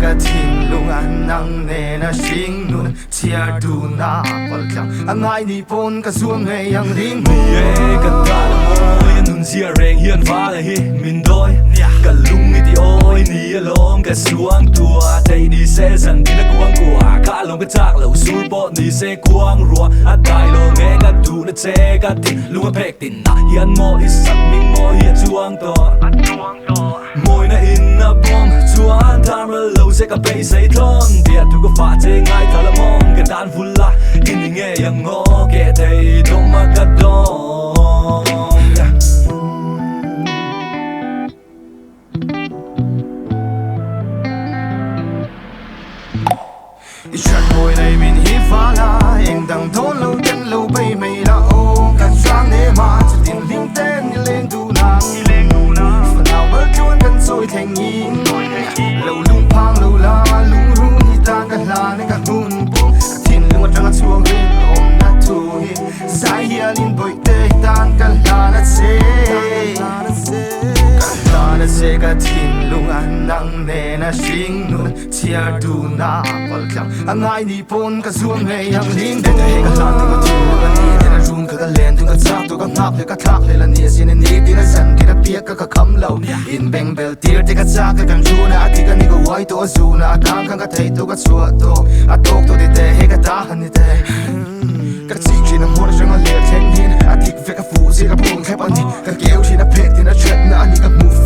ka thin lunga nang ne na sing nun chia du na pal klang angai ni pon ka suam ngai yang ring mi e ka ta la mo nun zia reng hian va la hi min doi ka lung ni ti oi ni along ka suang tua dei ni se san di na kuang kwa ka long ka tak lo sul po ni se kuang ruwa a dai lo nge ka du na che ka ti lunga pek tin na hian mo isak ming mo hi chuang to moi na in na bom chuan tam lo se ka pe sei thon dia tu ka fa che ngai tha la mong ka dan fulla in nge yang ngo ke thei dom ma ka dom chat boy này min hi pha la em đang thôn lâu chân lâu bay mây la ô cả sáng để mà cho tin linh tên như lên du nàng phần nào bớt chuan cần rồi thành nhìn lâu lung phang lâu la lung rung hi tan cả la nên cả hun bung tin lung ở trong chuông lên ôm nát thu hi sai hi alin boy tê tan cả la nát se na se ka thin lunga nang ne na sing nun chia du na pal klang angai ni pon ka suam ngai yang ling de he ka lan tu tin lunga ni de na room ka len tu ka chak tu ka ngap le ka thak le la ni sin ni ti na san ti na pia ka kham lo in beng bel tir te ka chak ka kan chu na ati ka ni ko wai to zu na dang ka thei tu ka chua to a tok to de he ka ta han ni te ka chi chi na mo na jang a le ten hin a tik ve ka fu si ka pung khai pa ni ka keu chi na pek ti na chat na ani ka move